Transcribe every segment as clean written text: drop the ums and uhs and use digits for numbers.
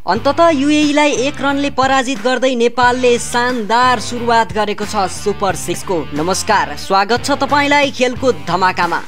अन्ततः युएईलाई 1 रनले पराजित गर्दै नेपालले शानदार सुरुवात गरेको छ सुपर 6 को। नमस्कार, स्वागत छ तपाईलाई खेलकुद धमाकामा।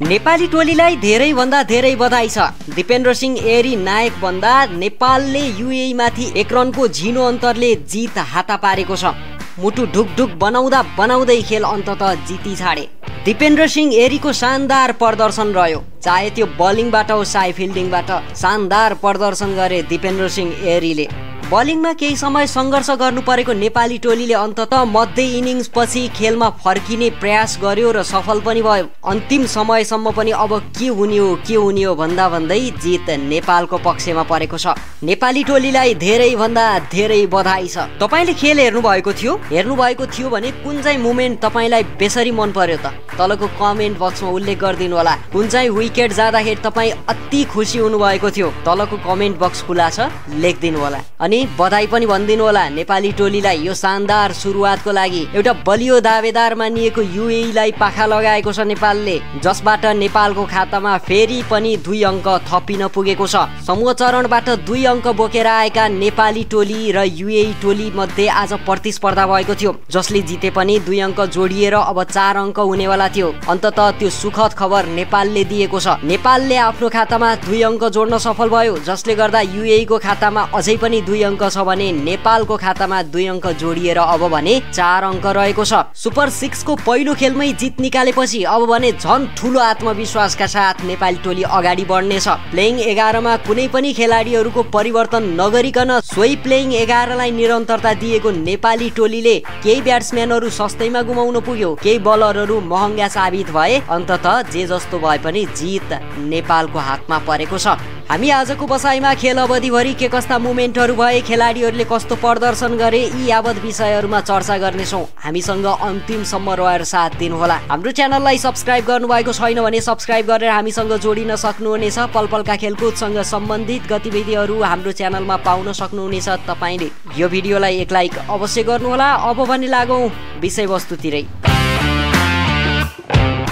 नेपाली टोलीलाई धेरैभन्दा धेरै बधाई छ। दिपेन्द्र सिंह एरी नायक बन्दा नेपालले युएई माथि 1 रनको झिनो अन्तरले जित हाता पारेको छ। मुटु ढुकढुक बनाउँदै खेल अन्ततः जिती छाडे। दिपेन्द्र सिंह एरीको शानदार प्रदर्शन रह्यो, चाहे त्यो बलिङबाट हो चाहे फिल्डिङबाट शानदार प्रदर्शन गरे दिपेन्द्र सिंह एरीले। बलिङमा केही समय सङ्घर्ष गर्नु परेको नेपाली टोलीले अन्ततः मध्य इनिङ्स पछि खेलमा फर्किने प्रयास गर्यो र सफल पनि भयो। अन्तिम समयसम्म पनि अब के हुने हो भन्दै जित नेपालको पक्षमा परेको छ। नेपाली टोलीलाई धेरैभन्दा धेरै बधाई छ। तपाईले खेल हेर्नुभएको थियो भने कुन चाहिँ मोमेन्ट तपाईलाई बेसरी मन पर्यो त? तलको कमेन्ट बक्समा उल्लेख गरिदिनु होला। कुन चाहिँ विकेट जाँदाखेरि तपाईँ अति खुसी हुनुभएको थियो? तलको कमेन्ट बक्स खुला छ, लेखिदिनु होला। अनि बधाई पनि भनिदिनु होला नेपाली टोलीलाई यो शानदार सुरुवातको लागि। एउटा बलियो दावेदार मानिएको युएईलाई पाखा लगाएको छ नेपालले, जसबाट नेपालको खातामा फेरि पनि 2 अङ्क थपिन पुगेको छ। समूह चरणबाट 2 अङ्क बोकेर आएका नेपाली टोली र युएई टोली मध्ये आज प्रतिस्पर्धा भएको थियो, जसले जिते पनि 2 अङ्क जोडिएर अब 4 अङ्क हुनेवाला थियो। अन्ततः त्यो सुखद खबर नेपालले दिएको छ। नेपालले आफ्नो खातामा 2 अङ्क जोड्न सफल भयो, जसले गर्दा युएई को खातामा अझै पनि 2 अङ्क छ भने नेपालको खातामा 2 अङ्क जोडिएर अब भने 4 अङ्क रहेको छ। सुपर 6 को पहिलो खेलमै जित निकालेपछि अब भने झन् ठुलो आत्मविश्वासका साथ नेपाली टोली अगाडि बढ्नेछ। प्लेइङ 11 मा कुनै पनि खेलाडीहरूको परिवर्तन नगरिकन सोही प्लेइङ 11 लाई निरन्तरता दिएको नेपाली टोलीले केही ब्याट्सम्यानहरू सस्तैमा गुमाउन पुग्यो, केही बलरहरू महँगा साबित भए। अन्ततः जे जस्तो भए पनि जित नेपालको हातमा परेको छ। हामी आजको बसाइमा खेल अवधिभरि के कस्ता मोमेन्टहरू भए, खेलाडीहरूले कस्तो प्रदर्शन गरे, यी यावत विषयहरूमा चर्चा गर्नेछौँ। हामीसँग अन्तिमसम्म रहेर साथ दिनुहोला। हाम्रो च्यानललाई सब्स्क्राइब गर्नुभएको छैन भने सब्स्क्राइब गरेर हामीसँग जोडिन सक्नुहुनेछ। पलपलका खेलकुदसँग सम्बन्धित गतिविधिहरू हाम्रो च्यानलमा पाउन सक्नुहुनेछ। तपाईले यो भिडियोलाई एक लाइक अवश्य गर्नुहोला। अब भने लागौँ विषयवस्तुतिरै।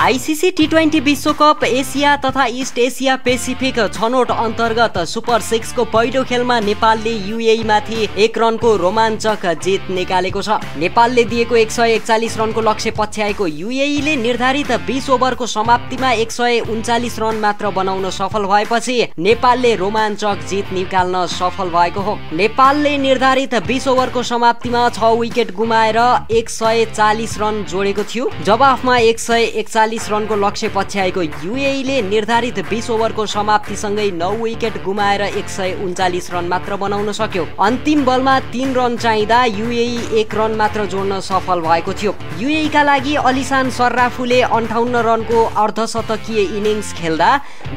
आइसिसी टी20 विश्वकप एसिया तथा इस्ट एसिया पेसिफिक छनौट अन्तर्गत सुपर 6 को पहिलो खेलमा नेपालले युएई माथि 1 रनको रोमाञ्चक जित निकालेको छ। नेपालले दिएको 141 रनको लक्ष्य पछ्याएको युएईले निर्धारित 20 ओभरको समाप्तिमा 139 रन मात्र बनाउन सफल भएपछि नेपालले रोमाञ्चक जित निकाल्न सफल भएको हो। नेपालले निर्धारित 20 ओभरको समाप्तिमा 6 विकेट गुमाएर 140 रन जोडेको थियो। जवाफमा 141 रनको लक्ष्य पछ्याएको युएईले निर्धारित 20 ओभरको समाप्तिसँगै 9 विकेट गुमाएर 139 रन मात्र बनाउन सक्यो। अन्तिम बलमा 3 रन चाहिँदा युएई 1 रन मात्र जोड्न सफल भएको थियो। युएई का लागि अलिसान सर्राफुले 58 रनको अर्धशतकीय इनिङ्स खेल्दा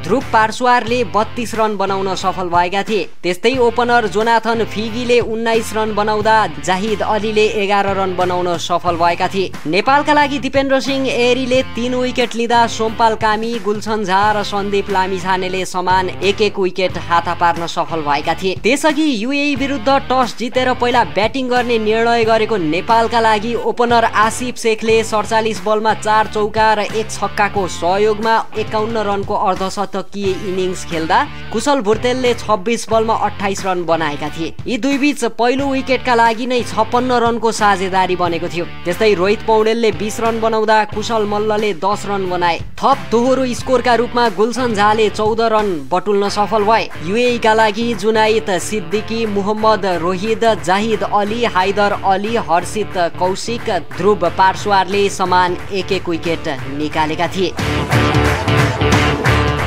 ध्रुव पार्सवारले 32 रन बनाउन सफल भएका थिए। त्यस्तै ओपनर जोनाथन फिगीले 19 रन बनाउँदा जाहिद अलीले 11 रन बनाउन सफल भएका थिए। नेपालका लागि दिपेन्द्र सिंह एरीले 3 विकेट लिँदा सोमपाल कामी, गुलसन झा र सन्दीप लामिछानेले समान 1-1 विकेट हाता पार्न सफल भएका थिए। त्यसअघि युएई विरुद्ध टस जितेर पहिला ब्याटिङ गर्ने निर्णय गरेको नेपालका लागि ओपनर आसिफ शेखले 47 बलमा 4 चौका र 1 छक्काको सहयोगमा 51 रनको अर्धशतकीय इनिङ्स खेल्दा कुशल भुर्तेलले 26 बलमा 28 रन बनाएका थिए। यी दुई बीच पहिलो विकेटका लागि नै 56 रनको साझेदारी बनेको थियो। त्यस्तै रोहित पौडेलले 20 रन बनाउँदा कुशल मल्लले 10 रन बनाए। थप दोहोरो स्कोरका रूपमा गुलसन झाले 14 रन बटुल्न सफल भए। युएई का लागि जुनाइद सिद्दिकी, मुहम्मद रोहिद, जाहिद अली, हाइदर अली, हर्षित कौशिक, ध्रुव पार्सवारले समान 1-1 विकेट निकालेका थिए।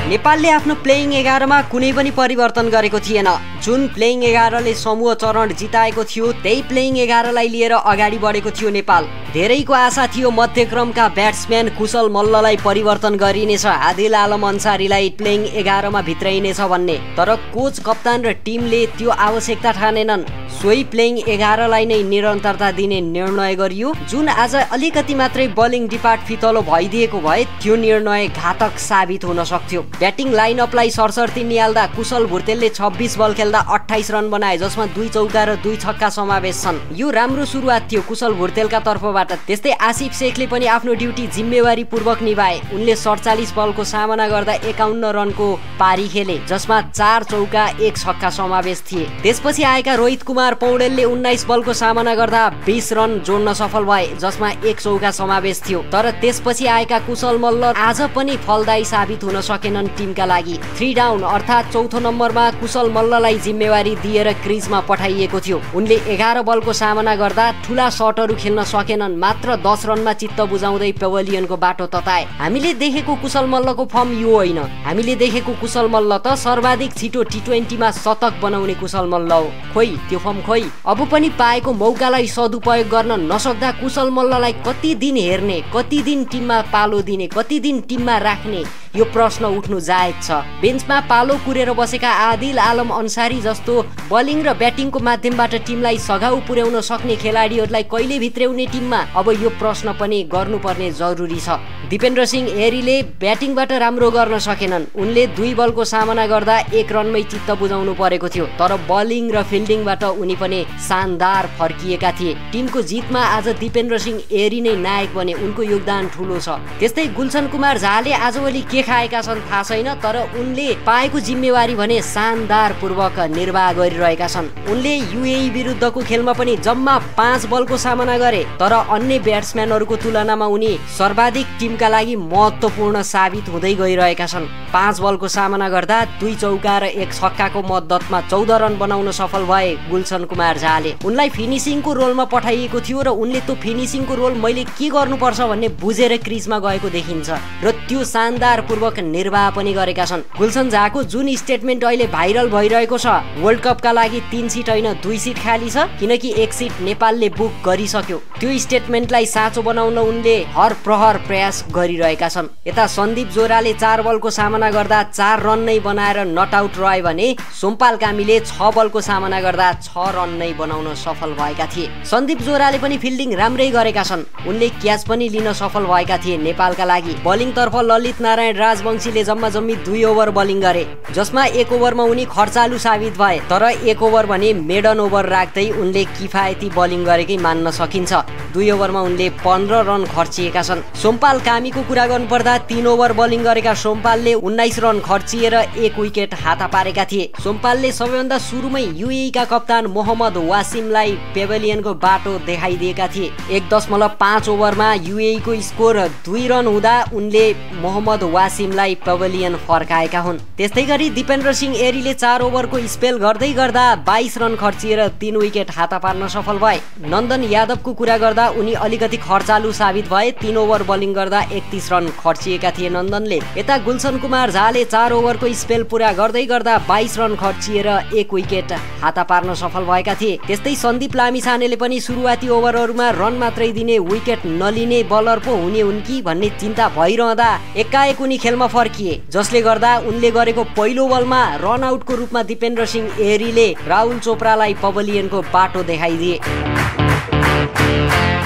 नेपालले आफ्नो प्लेइङ 11 मा कुनै पनि परिवर्तन गरेको थिएन। जुन प्लेइङ 11 ले समूह चरण जिताएको थियो त्यही प्लेइङ 11 लाई लिएर अगाडि बढेको थियो नेपाल। धेरैको आशा थियो मध्यक्रमका ब्याट्सम्यान कुशल मल्ललाई परिवर्तन गरिनेछ, आदिल आलम अन्सारीलाई प्लेइङ 11 मा भित्राइनेछ भन्ने, तर कोच, कप्तान र टिमले त्यो आवश्यकता ठानेनन्। सोही प्लेइङ 11 लाई नै निरन्तरता दिने निर्णय गरियो। जुन आज अलिकति मात्रै बलिङ डिपार्ट फितलो भइदिएको भए त्यो निर्णय घातक साबित हुन सक्थ्यो। ब्याटिङ लाइनअपलाई सरसर्ती निहाल्दा कुशल भुर्तेलले 26 बल खेल्दा 28 रन बनाए, जसमा 2 चौका र 2 छक्का समावेश छन्। यो राम्रो सुरुवात थियो कुशल भुर्तेलका तर्फबाट। त्यस्तै आसिफ शेखले पनि आफ्नो ड्युटी जिम्मेवारी पूर्वक निभाए। उनले 47 बलको सामना गर्दा 51 रनको पारी खेले, जसमा 4 चौका 1 छक्का समावेश थिए। त्यसपछि आएका रोहित कुमार पौडेलले 19 बलको सामना गर्दा 20 रन जोड्न सफल भए, जसमा 1 चौका समावेश थियो। तर त्यसपछि आएका कुशल मल्ल आज पनि फलदायी साबित हुन सकेनन् टिमका लागि। 3 डाउन अर्थात् चौथो नम्बरमा कुशल मल्ललाई जिम्मेवारी दिएर क्रिजमा पठाइएको थियो। उनले 11 बलको सामना गर्दा ठूला शटहरू खेल्न सकेनन्, मात्र 10 रनमा चित्त बुझाउँदै पेभिलियनको बाटो तताए। हामीले देखेको कुशल मल्लको फर्म यो होइन। हामीले देखेको कुशल मल्ल त सर्वाधिक छिटो T20 मा शतक बनाउने कुशल मल्ल हो। खोइ त्यो फर्म खोइ। अब पनि पाएको मौकालाई सदुपयोग गर्न नसक्दा कुशल मल्ललाई कति दिन हेर्ने, कति दिन टिममा पालो दिने, कति दिन टिममा राख्ने, यो प्रश्न उठ्नु जायज छ। बेन्चमा पालो कुरेर बसेका आदिल आलम अन्सारी जस्तो बलिङ र ब्याटिङको माध्यमबाट टिमलाई सघाउ पुर्याउन सक्ने खेलाडीहरूलाई कहिले भित्र्याउने टिममा, अब यो प्रश्न पनि गर्नुपर्ने जरुरी छ। दिपेन्द्र सिंह एरीले ब्याटिङबाट राम्रो गर्न सकेनन्। उनले 2 बलको सामना गर्दा 1 रनमै चित्त बुझाउनु परेको थियो, तर बलिङ र फिल्डिङबाट उनी पनि शानदार फर्किएका थिए। टिमको जितमा आज दिपेन्द्र सिंह एरी नै नायक बने। उनको योगदान ठूलो छ। त्यस्तै गुलशन कुमार झाले आजभोलि के खाएका छन् थाहा छैन, तर उनले पाएको जिम्मेवारी भने शानदार पूर्वक निर्वाह गरिरहेका छन्। उनले युएई विरुद्धको खेलमा पनि जम्मा 5 बलको सामना गरे, तर अन्य ब्याट्सम्यानहरूको तुलनामा उनी सर्वाधिक टिमका लागि महत्त्वपूर्ण साबित हुँदै गइरहेका छन्। 5 बलको सामना गर्दा 2 चौका र 1 छक्काको मद्दतमा 14 रन बनाउन सफल भए गुलशन कुमार झाले। उनलाई फिनिसिङको रोलमा पठाइएको थियो र उनले त्यो फिनिसिङको रोल मैले के गर्नुपर्छ भन्ने बुझेर क्रिजमा गएको देखिन्छ र त्यो शानदार पूर्वक निर्वाह पनि गरेका छन्। गुलशन झाको जुन स्टेटमेन्ट अहिले भाइरल भइरहेको छ, वर्ल्ड कपका लागि 3 सिट होइन 2 सिट खाली छ, किनकि 1 सिट नेपालले बुक गरिसक्यो। त्यो स्टेटमेन्टलाई साँचो बनाउन उनले हर प्रहर प्रयास गरिरहेका छन्। यता सन्दीप जोराले 4 बलको सामना गर्दा 4 रन नै बनाएर नट आउट रहे भने सोमपाल कामीले 6 बलको सामना गर्दा 6 रन नै बनाउन सफल भएका थिए। सन्दीप जोराले पनि फिल्डिङ राम्रै गरेका छन्। उनले क्याच पनि लिन सफल भएका थिए नेपालका लागि। बलिङ तर्फ ललित नारायण राजवंशीले जम्मा 2 ओभर बलिङ गरे, जसमा 1 ओभरमा उनी खर्चालु साबित भए, तर 1 ओभर भने मेडन ओभर राख्दै उनले किफायती बलिङ गरेकै मान्न सकिन्छ। 2 ओभरमा उनले 15 रन खर्चिएका छन्। सोमपाल कामीको कुरा गर्नुपर्दा 3 ओभर बलिङ गरेका सोमपालले 19 रन खर्चिएर 1 विकेट हाता पारेका थिए। सोमपालले सबैभन्दा सुरुमै युएई का कप्तान मोहम्मद वासिमलाई पेभिलियनको बाटो देखाइदिएका थिए। 1.5 ओभरमा युएई को स्कोर 2 रन हुँदा उनले मोहम्मद वासिमलाई पेभिलियन फर्काएका हुन्। त्यस्तै गरी दिपेन्द्र सिंह एरीले 4 ओभरको स्पेल गर्दै गर्दा 22 रन खर्चिएर 3 विकेट हाता पार्न सफल भए। नन्दन यादवको कुरा गर्दा उनी अलिकति खर्चालु साबित भए। 3 ओभर बलिङ गर्दा 31 रन खर्चिएका थिए नन्दनले। यता गुलशन कुमार झाले 4 ओभरको स्पेल पुरा गर्दै गर्दा 22 रन खर्चिएर 1 विकेट हाता पार्न सफल भएका थिए। त्यस्तै सन्दीप लामिछानेले पनि सुरुवाती ओभरहरूमा रन मात्रै दिने, विकेट नलिने बलर पो हुने उनकी भन्ने चिन्ता भइरहँदा एकाएक उनी खेलमा फर्किए, जसले गर्दा उनले गरेको पहिलो बलमा रन आउटको रूपमा दिपेन्द्र सिंह एरीले राहुल चोपडालाई पेभिलियनको बाटो देखाइदिए।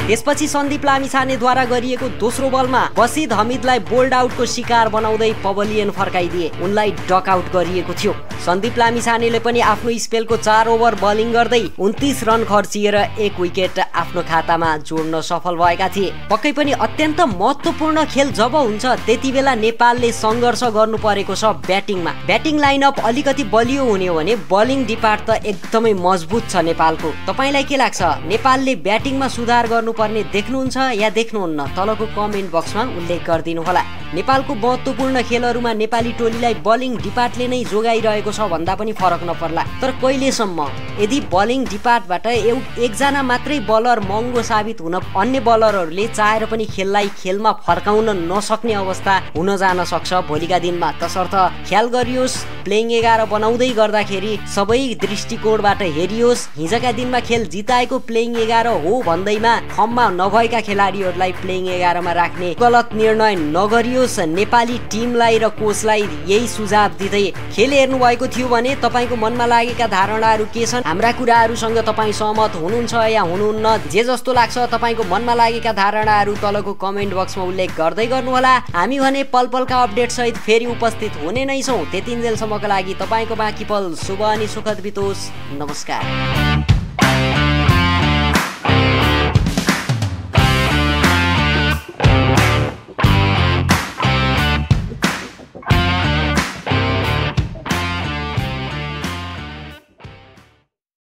त्यसपछि सन्दीप लामिछानेद्वारा गरिएको दोस्रो बलमा बसिद हमिदलाई बोल्ड आउटको शिकार बनाउँदै पेभिलियन फर्काइदिए। उनलाई डक आउट गरिएको थियो। सन्दीप लामिछानेले पनि आफ्नो स्पेलको 4 ओभर बलिङ गर्दै 29 रन खर्चिएर 1 विकेट आफ्नो खातामा जोड्न सफल भएका थिए। पक्कै पनि अत्यन्त महत्त्वपूर्ण खेल जब हुन्छ त्यति बेला नेपालले सङ्घर्ष गर्नु परेको छ ब्याटिङमा। ब्याटिङ लाइनअप अलिकति बलियो हुने हो भने बलिङ डिपार्ट त एकदमै मजबुत छ नेपालको। तपाईलाई के लाग्छ? नेपालले ब्याटिङमा सुधार गर्नुपर्ने देख्नुहुन्छ या देख्नुहुन्न? तलको कमेन्ट बक्समा उल्लेख गरिदिनु होला। नेपालको महत्त्वपूर्ण खेलहरूमा नेपाली टोलीलाई बलिङ डिपार्टले नै जोगाइरहेको छ भन्दा पनि फरक नपर्ला। तर कहिलेसम्म यदि बलिङ डिपार्टबाट एकजना मात्रै बलर महँगो साबित हुन अन्य बलरहरूले चाहेर पनि खेललाई खेलमा फर्काउन नसक्ने अवस्था हुन जान सक्छ भोलिका दिनमा। तसर्थ ख्याल गरियोस्, प्लेइङ 11 बनाउँदै गर्दाखेरि सबै दृष्टिकोणबाट हेरियोस्। हिजोका दिनमा खेल जिताएको प्लेइङ 11 हो भन्दैमा फर्ममा नभएका खेलाडीहरूलाई प्लेइङ 11 मा राख्ने गलत निर्णय नगरियोस्। होस् नेपाली टिमलाई र कोचलाई यही सुझाव दिँदै खेल हेर्नु भएको थियो भने तपाईको मनमा लागेका धारणाहरू के छन्, हाम्रा कुराहरूसँग तपाईँ सहमत हुनुहुन्छ या हुनुहुन्न, जे जस्तो लाग्छ तपाईको मनमा लागेका धारणाहरू तलको कमेन्ट बक्समा उल्लेख गर्दै गर्नुहोला। हामी भने पलपलका अपडेट सहित फेरि उपस्थित हुने नै छौँ। त्यतिन्जेलसम्मका लागि तपाईको बाँकी पल शुभ अनि सुखद बितोस्। नमस्कार।